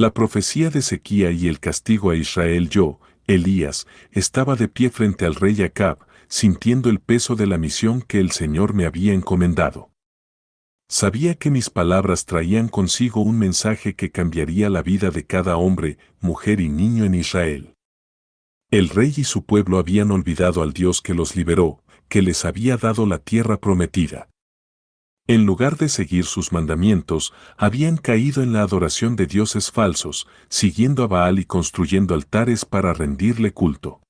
La profecía de sequía y el castigo a Israel. Yo, Elías, estaba de pie frente al rey Acab, sintiendo el peso de la misión que el Señor me había encomendado. Sabía que mis palabras traían consigo un mensaje que cambiaría la vida de cada hombre, mujer y niño en Israel. El rey y su pueblo habían olvidado al Dios que los liberó, que les había dado la tierra prometida. En lugar de seguir sus mandamientos, habían caído en la adoración de dioses falsos, siguiendo a Baal y construyendo altares para rendirle culto.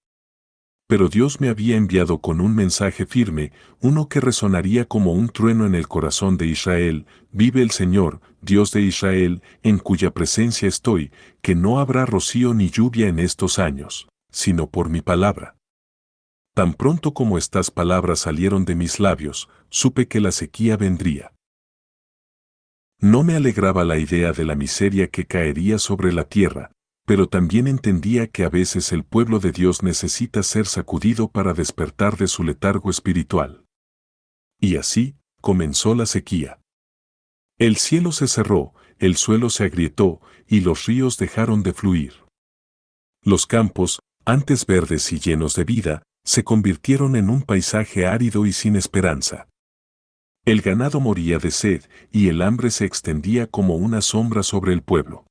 Pero Dios me había enviado con un mensaje firme, uno que resonaría como un trueno en el corazón de Israel: vive el Señor, Dios de Israel, en cuya presencia estoy, que no habrá rocío ni lluvia en estos años, sino por mi palabra. Tan pronto como estas palabras salieron de mis labios, supe que la sequía vendría. No me alegraba la idea de la miseria que caería sobre la tierra, pero también entendía que a veces el pueblo de Dios necesita ser sacudido para despertar de su letargo espiritual. Y así, comenzó la sequía. El cielo se cerró, el suelo se agrietó, y los ríos dejaron de fluir. Los campos, antes verdes y llenos de vida, se convirtieron en un paisaje árido y sin esperanza. El ganado moría de sed, y el hambre se extendía como una sombra sobre el pueblo.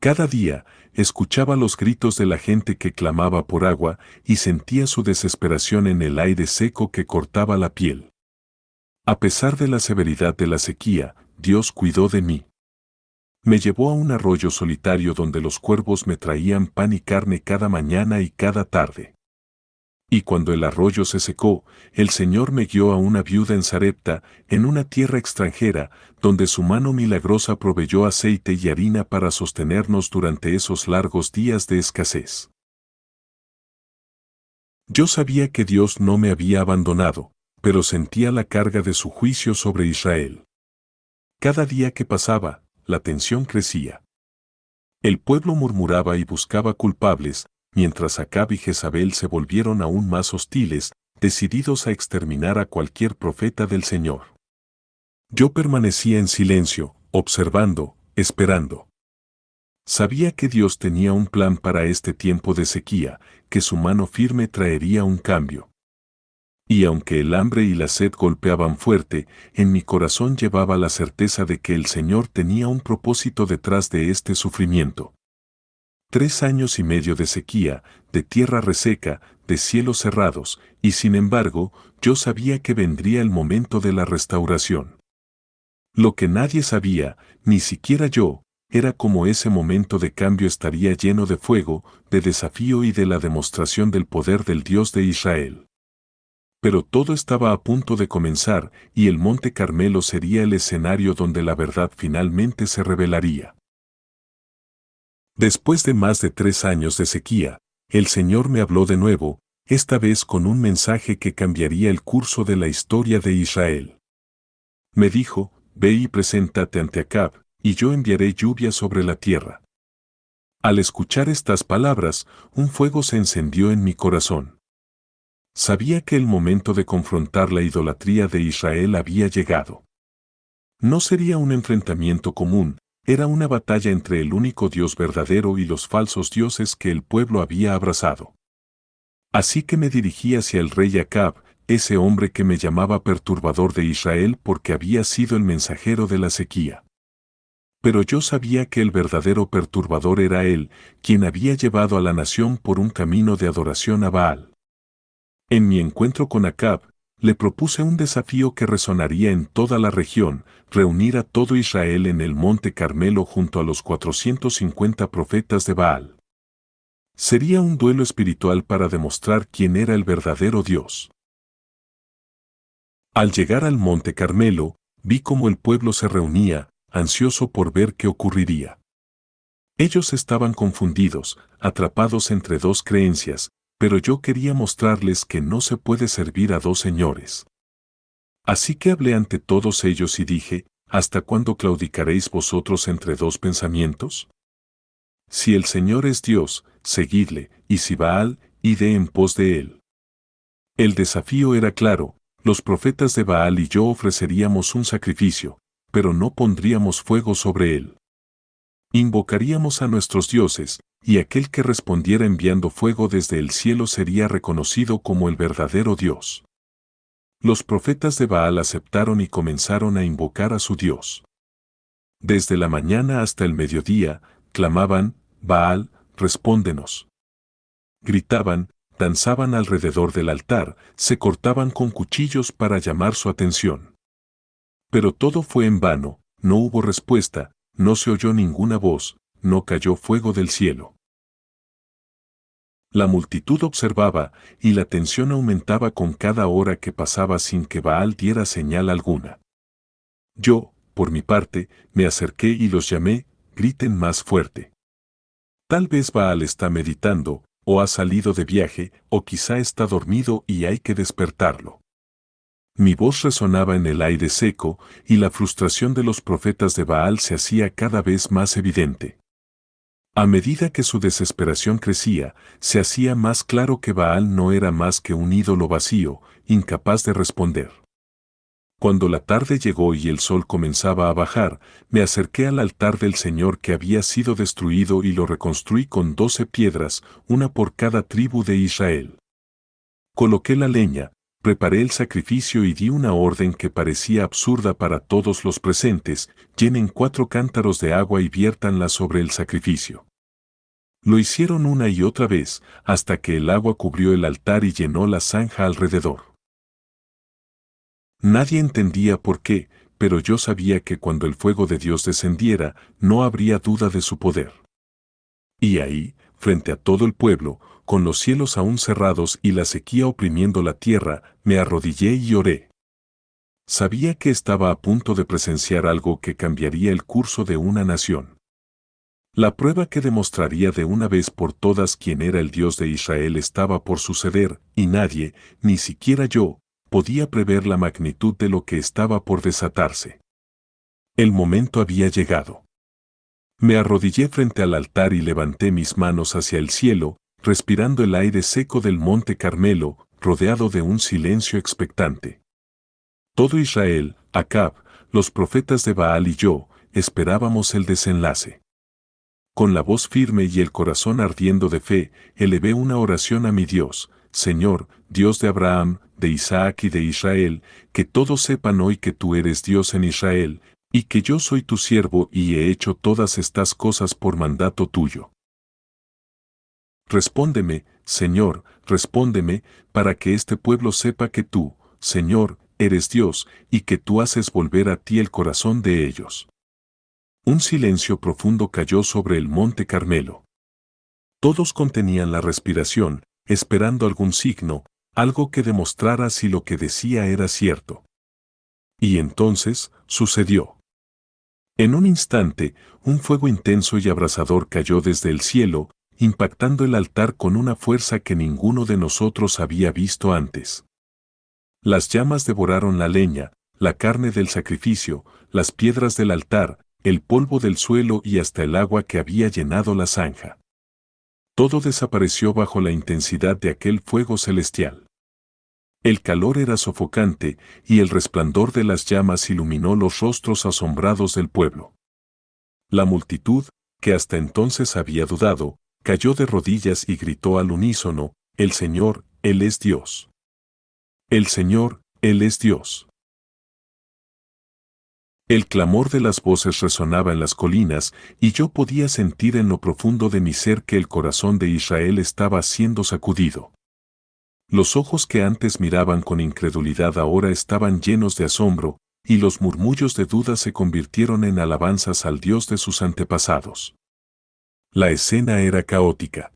Cada día, escuchaba los gritos de la gente que clamaba por agua y sentía su desesperación en el aire seco que cortaba la piel. A pesar de la severidad de la sequía, Dios cuidó de mí. Me llevó a un arroyo solitario donde los cuervos me traían pan y carne cada mañana y cada tarde. Y cuando el arroyo se secó, el Señor me guió a una viuda en Sarepta, en una tierra extranjera, donde su mano milagrosa proveyó aceite y harina para sostenernos durante esos largos días de escasez. Yo sabía que Dios no me había abandonado, pero sentía la carga de su juicio sobre Israel. Cada día que pasaba, la tensión crecía. El pueblo murmuraba y buscaba culpables, mientras Acab y Jezabel se volvieron aún más hostiles, decididos a exterminar a cualquier profeta del Señor. Yo permanecía en silencio, observando, esperando. Sabía que Dios tenía un plan para este tiempo de sequía, que su mano firme traería un cambio. Y aunque el hambre y la sed golpeaban fuerte, en mi corazón llevaba la certeza de que el Señor tenía un propósito detrás de este sufrimiento. 3 años y medio de sequía, de tierra reseca, de cielos cerrados, y sin embargo, yo sabía que vendría el momento de la restauración. Lo que nadie sabía, ni siquiera yo, era cómo ese momento de cambio estaría lleno de fuego, de desafío y de la demostración del poder del Dios de Israel. Pero todo estaba a punto de comenzar, y el Monte Carmelo sería el escenario donde la verdad finalmente se revelaría. Después de más de 3 años de sequía, el Señor me habló de nuevo, esta vez con un mensaje que cambiaría el curso de la historia de Israel. Me dijo: ve y preséntate ante Acab, y yo enviaré lluvia sobre la tierra. Al escuchar estas palabras, un fuego se encendió en mi corazón. Sabía que el momento de confrontar la idolatría de Israel había llegado. No sería un enfrentamiento común, era una batalla entre el único Dios verdadero y los falsos dioses que el pueblo había abrazado. Así que me dirigí hacia el rey Acab, ese hombre que me llamaba perturbador de Israel porque había sido el mensajero de la sequía. Pero yo sabía que el verdadero perturbador era él, quien había llevado a la nación por un camino de adoración a Baal. En mi encuentro con Acab, le propuse un desafío que resonaría en toda la región: reunir a todo Israel en el Monte Carmelo junto a los 450 profetas de Baal. Sería un duelo espiritual para demostrar quién era el verdadero Dios. Al llegar al Monte Carmelo, vi cómo el pueblo se reunía, ansioso por ver qué ocurriría. Ellos estaban confundidos, atrapados entre dos creencias, pero yo quería mostrarles que no se puede servir a dos señores. Así que hablé ante todos ellos y dije: ¿hasta cuándo claudicaréis vosotros entre dos pensamientos? Si el Señor es Dios, seguidle, y si Baal, id en pos de él. El desafío era claro: los profetas de Baal y yo ofreceríamos un sacrificio, pero no pondríamos fuego sobre él. Invocaríamos a nuestros dioses, y aquel que respondiera enviando fuego desde el cielo sería reconocido como el verdadero Dios. Los profetas de Baal aceptaron y comenzaron a invocar a su Dios. Desde la mañana hasta el mediodía, clamaban, Baal, respóndenos. Gritaban, danzaban alrededor del altar, se cortaban con cuchillos para llamar su atención. Pero todo fue en vano, no hubo respuesta, no se oyó ninguna voz, no cayó fuego del cielo. La multitud observaba, y la tensión aumentaba con cada hora que pasaba sin que Baal diera señal alguna. Yo, por mi parte, me acerqué y los llamé, griten más fuerte. Tal vez Baal está meditando, o ha salido de viaje, o quizá está dormido y hay que despertarlo. Mi voz resonaba en el aire seco, y la frustración de los profetas de Baal se hacía cada vez más evidente. A medida que su desesperación crecía, se hacía más claro que Baal no era más que un ídolo vacío, incapaz de responder. Cuando la tarde llegó y el sol comenzaba a bajar, me acerqué al altar del Señor que había sido destruido y lo reconstruí con 12 piedras, una por cada tribu de Israel. Coloqué la leña, preparé el sacrificio y di una orden que parecía absurda para todos los presentes: llenen 4 cántaros de agua y viértanla sobre el sacrificio. Lo hicieron una y otra vez, hasta que el agua cubrió el altar y llenó la zanja alrededor. Nadie entendía por qué, pero yo sabía que cuando el fuego de Dios descendiera, no habría duda de su poder. Y ahí, frente a todo el pueblo, con los cielos aún cerrados y la sequía oprimiendo la tierra, me arrodillé y oré. Sabía que estaba a punto de presenciar algo que cambiaría el curso de una nación. La prueba que demostraría de una vez por todas quién era el Dios de Israel estaba por suceder, y nadie, ni siquiera yo, podía prever la magnitud de lo que estaba por desatarse. El momento había llegado. Me arrodillé frente al altar y levanté mis manos hacia el cielo, respirando el aire seco del monte Carmelo, rodeado de un silencio expectante. Todo Israel, Acab, los profetas de Baal y yo, esperábamos el desenlace. Con la voz firme y el corazón ardiendo de fe, elevé una oración a mi Dios: Señor, Dios de Abraham, de Isaac y de Israel, que todos sepan hoy que tú eres Dios en Israel, y que yo soy tu siervo y he hecho todas estas cosas por mandato tuyo. Respóndeme, Señor, respóndeme, para que este pueblo sepa que tú, Señor, eres Dios, y que tú haces volver a ti el corazón de ellos. Un silencio profundo cayó sobre el monte Carmelo. Todos contenían la respiración, esperando algún signo, algo que demostrara si lo que decía era cierto. Y entonces, sucedió. En un instante, un fuego intenso y abrasador cayó desde el cielo, impactando el altar con una fuerza que ninguno de nosotros había visto antes. Las llamas devoraron la leña, la carne del sacrificio, las piedras del altar, el polvo del suelo y hasta el agua que había llenado la zanja. Todo desapareció bajo la intensidad de aquel fuego celestial. El calor era sofocante, y el resplandor de las llamas iluminó los rostros asombrados del pueblo. La multitud, que hasta entonces había dudado, cayó de rodillas y gritó al unísono: El Señor, Él es Dios. El Señor, Él es Dios. El clamor de las voces resonaba en las colinas, y yo podía sentir en lo profundo de mi ser que el corazón de Israel estaba siendo sacudido. Los ojos que antes miraban con incredulidad ahora estaban llenos de asombro, y los murmullos de duda se convirtieron en alabanzas al Dios de sus antepasados. La escena era caótica.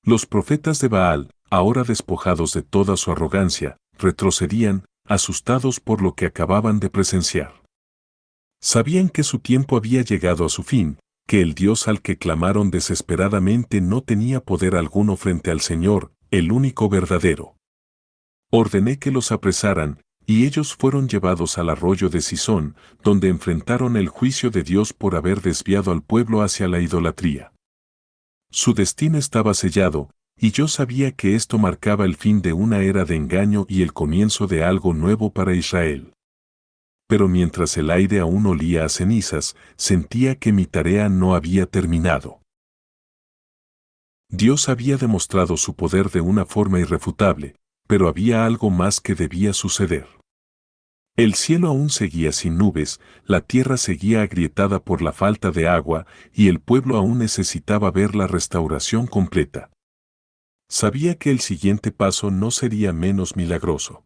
Los profetas de Baal, ahora despojados de toda su arrogancia, retrocedían, asustados por lo que acababan de presenciar. Sabían que su tiempo había llegado a su fin, que el Dios al que clamaron desesperadamente no tenía poder alguno frente al Señor, el único verdadero. Ordené que los apresaran, y ellos fueron llevados al arroyo de Cisón, donde enfrentaron el juicio de Dios por haber desviado al pueblo hacia la idolatría. Su destino estaba sellado, y yo sabía que esto marcaba el fin de una era de engaño y el comienzo de algo nuevo para Israel. pero mientras el aire aún olía a cenizas, sentía que mi tarea no había terminado. Dios había demostrado su poder de una forma irrefutable, pero había algo más que debía suceder. El cielo aún seguía sin nubes, la tierra seguía agrietada por la falta de agua y el pueblo aún necesitaba ver la restauración completa. Sabía que el siguiente paso no sería menos milagroso.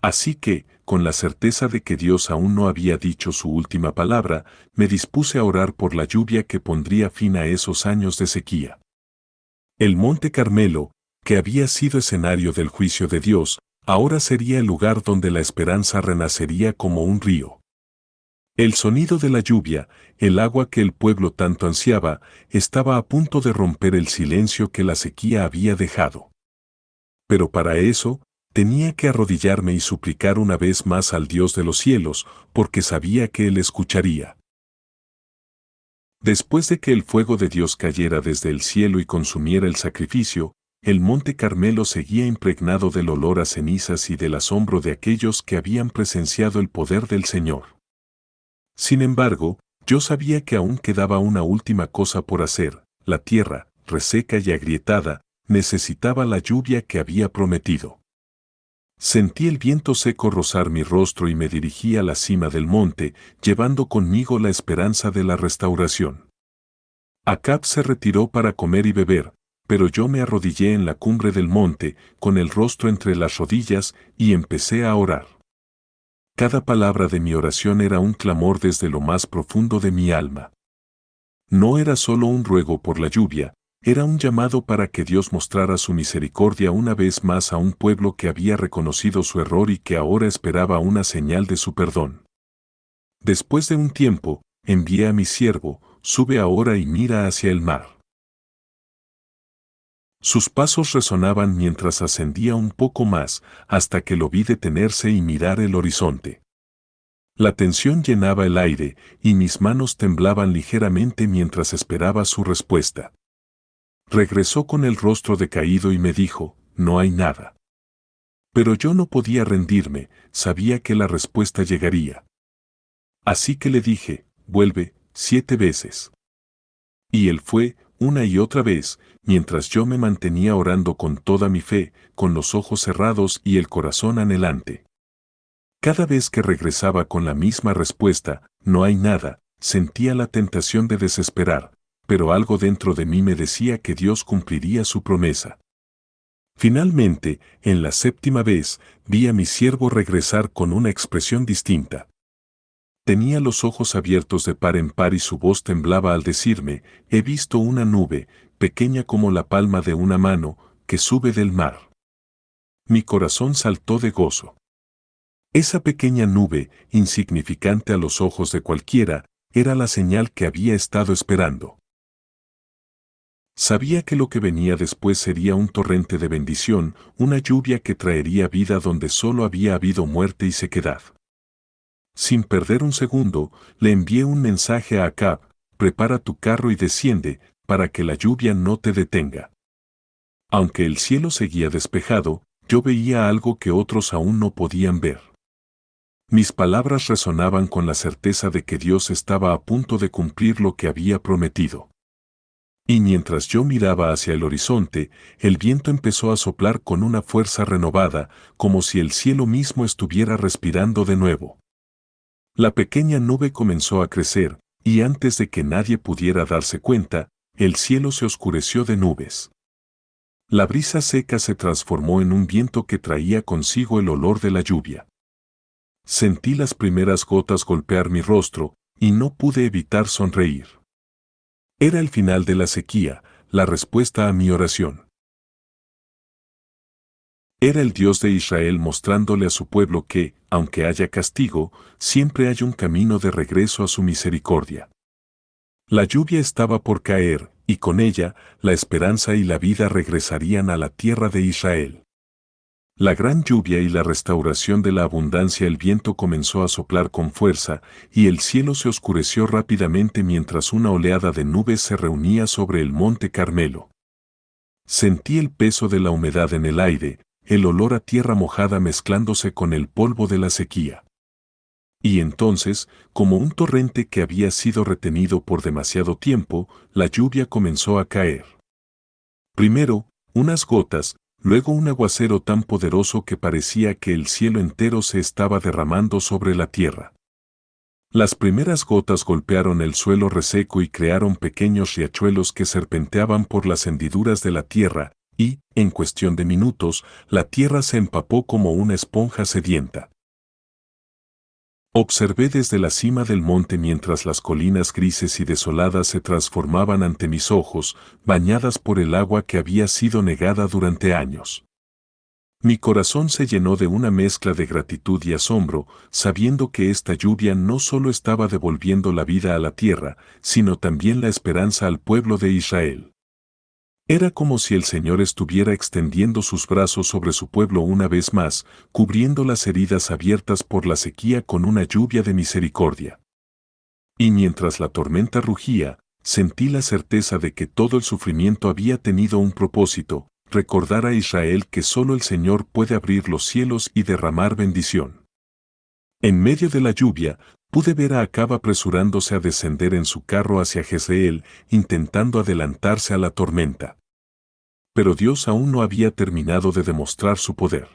Así que, con la certeza de que Dios aún no había dicho su última palabra, me dispuse a orar por la lluvia que pondría fin a esos años de sequía. El Monte Carmelo, que había sido escenario del juicio de Dios, ahora sería el lugar donde la esperanza renacería como un río. El sonido de la lluvia, el agua que el pueblo tanto ansiaba, estaba a punto de romper el silencio que la sequía había dejado. Pero para eso, tenía que arrodillarme y suplicar una vez más al Dios de los cielos, porque sabía que Él escucharía. Después de que el fuego de Dios cayera desde el cielo y consumiera el sacrificio, el Monte Carmelo seguía impregnado del olor a cenizas y del asombro de aquellos que habían presenciado el poder del Señor. Sin embargo, yo sabía que aún quedaba una última cosa por hacer: la tierra, reseca y agrietada, necesitaba la lluvia que había prometido. Sentí el viento seco rozar mi rostro y me dirigí a la cima del monte, llevando conmigo la esperanza de la restauración. Acab se retiró para comer y beber, pero yo me arrodillé en la cumbre del monte, con el rostro entre las rodillas, y empecé a orar. Cada palabra de mi oración era un clamor desde lo más profundo de mi alma. No era solo un ruego por la lluvia, era un llamado para que Dios mostrara su misericordia una vez más a un pueblo que había reconocido su error y que ahora esperaba una señal de su perdón. Después de un tiempo, envié a mi siervo: sube ahora y mira hacia el mar. Sus pasos resonaban mientras ascendía un poco más, hasta que lo vi detenerse y mirar el horizonte. La tensión llenaba el aire, y mis manos temblaban ligeramente mientras esperaba su respuesta. Regresó con el rostro decaído y me dijo: no hay nada. Pero yo no podía rendirme, sabía que la respuesta llegaría. Así que le dije: vuelve 7 veces. Y él fue, una y otra vez, mientras yo me mantenía orando con toda mi fe, con los ojos cerrados y el corazón anhelante. Cada vez que regresaba con la misma respuesta: no hay nada, sentía la tentación de desesperar, pero algo dentro de mí me decía que Dios cumpliría su promesa. Finalmente, en la 7ª vez, vi a mi siervo regresar con una expresión distinta. Tenía los ojos abiertos de par en par y su voz temblaba al decirme: he visto una nube, pequeña como la palma de una mano, que sube del mar. Mi corazón saltó de gozo. Esa pequeña nube, insignificante a los ojos de cualquiera, era la señal que había estado esperando. Sabía que lo que venía después sería un torrente de bendición, una lluvia que traería vida donde solo había habido muerte y sequedad. Sin perder un segundo, le envié un mensaje a Acab: prepara tu carro y desciende, para que la lluvia no te detenga. Aunque el cielo seguía despejado, yo veía algo que otros aún no podían ver. Mis palabras resonaban con la certeza de que Dios estaba a punto de cumplir lo que había prometido. Y mientras yo miraba hacia el horizonte, el viento empezó a soplar con una fuerza renovada, como si el cielo mismo estuviera respirando de nuevo. La pequeña nube comenzó a crecer, y antes de que nadie pudiera darse cuenta, el cielo se oscureció de nubes. La brisa seca se transformó en un viento que traía consigo el olor de la lluvia. Sentí las primeras gotas golpear mi rostro, y no pude evitar sonreír. Era el final de la sequía, la respuesta a mi oración. Era el Dios de Israel mostrándole a su pueblo que, aunque haya castigo, siempre hay un camino de regreso a su misericordia. La lluvia estaba por caer, y con ella, la esperanza y la vida regresarían a la tierra de Israel. La gran lluvia y la restauración de la abundancia. El viento comenzó a soplar con fuerza, y el cielo se oscureció rápidamente mientras una oleada de nubes se reunía sobre el Monte Carmelo. Sentí el peso de la humedad en el aire, el olor a tierra mojada mezclándose con el polvo de la sequía. Y entonces, como un torrente que había sido retenido por demasiado tiempo, la lluvia comenzó a caer. Primero, unas gotas, luego un aguacero tan poderoso que parecía que el cielo entero se estaba derramando sobre la tierra. Las primeras gotas golpearon el suelo reseco y crearon pequeños riachuelos que serpenteaban por las hendiduras de la tierra, y, en cuestión de minutos, la tierra se empapó como una esponja sedienta. Observé desde la cima del monte mientras las colinas grises y desoladas se transformaban ante mis ojos, bañadas por el agua que había sido negada durante años. Mi corazón se llenó de una mezcla de gratitud y asombro, sabiendo que esta lluvia no solo estaba devolviendo la vida a la tierra, sino también la esperanza al pueblo de Israel. Era como si el Señor estuviera extendiendo sus brazos sobre su pueblo una vez más, cubriendo las heridas abiertas por la sequía con una lluvia de misericordia. Y mientras la tormenta rugía, sentí la certeza de que todo el sufrimiento había tenido un propósito: recordar a Israel que solo el Señor puede abrir los cielos y derramar bendición. En medio de la lluvia, pude ver a Acab apresurándose a descender en su carro hacia Jezreel, intentando adelantarse a la tormenta. Pero Dios aún no había terminado de demostrar su poder.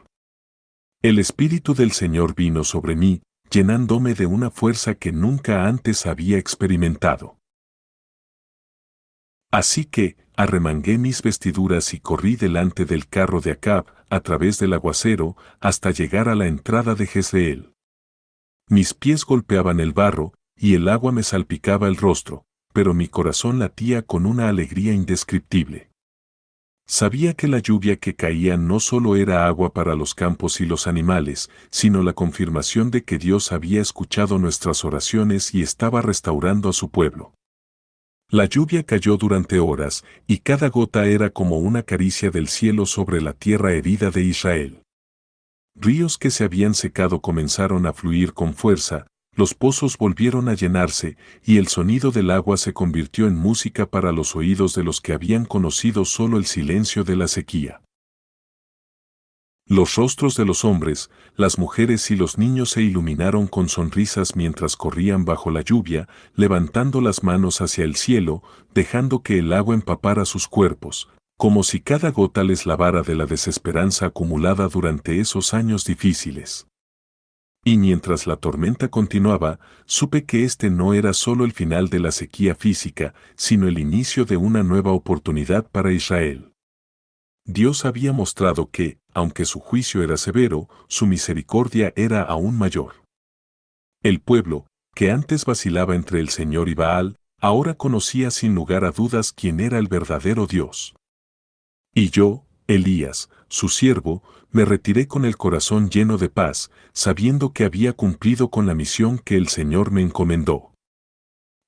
El Espíritu del Señor vino sobre mí, llenándome de una fuerza que nunca antes había experimentado. Así que, arremangué mis vestiduras y corrí delante del carro de Acab, a través del aguacero, hasta llegar a la entrada de Jezreel. Mis pies golpeaban el barro, y el agua me salpicaba el rostro, pero mi corazón latía con una alegría indescriptible. Sabía que la lluvia que caía no solo era agua para los campos y los animales, sino la confirmación de que Dios había escuchado nuestras oraciones y estaba restaurando a su pueblo. La lluvia cayó durante horas, y cada gota era como una caricia del cielo sobre la tierra herida de Israel. Ríos que se habían secado comenzaron a fluir con fuerza, los pozos volvieron a llenarse, y el sonido del agua se convirtió en música para los oídos de los que habían conocido solo el silencio de la sequía. Los rostros de los hombres, las mujeres y los niños se iluminaron con sonrisas mientras corrían bajo la lluvia, levantando las manos hacia el cielo, dejando que el agua empapara sus cuerpos, como si cada gota les lavara de la desesperanza acumulada durante esos años difíciles. Y mientras la tormenta continuaba, supe que este no era solo el final de la sequía física, sino el inicio de una nueva oportunidad para Israel. Dios había mostrado que, aunque su juicio era severo, su misericordia era aún mayor. El pueblo, que antes vacilaba entre el Señor y Baal, ahora conocía sin lugar a dudas quién era el verdadero Dios. Y yo, Elías, su siervo, me retiré con el corazón lleno de paz, sabiendo que había cumplido con la misión que el Señor me encomendó.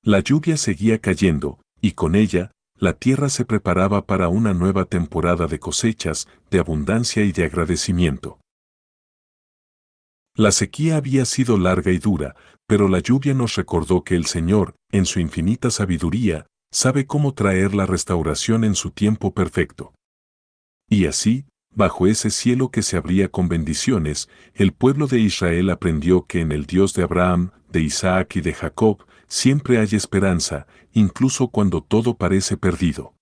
La lluvia seguía cayendo, y con ella, la tierra se preparaba para una nueva temporada de cosechas, de abundancia y de agradecimiento. La sequía había sido larga y dura, pero la lluvia nos recordó que el Señor, en su infinita sabiduría, sabe cómo traer la restauración en su tiempo perfecto. Y así, bajo ese cielo que se abría con bendiciones, el pueblo de Israel aprendió que en el Dios de Abraham, de Isaac y de Jacob, siempre hay esperanza, incluso cuando todo parece perdido.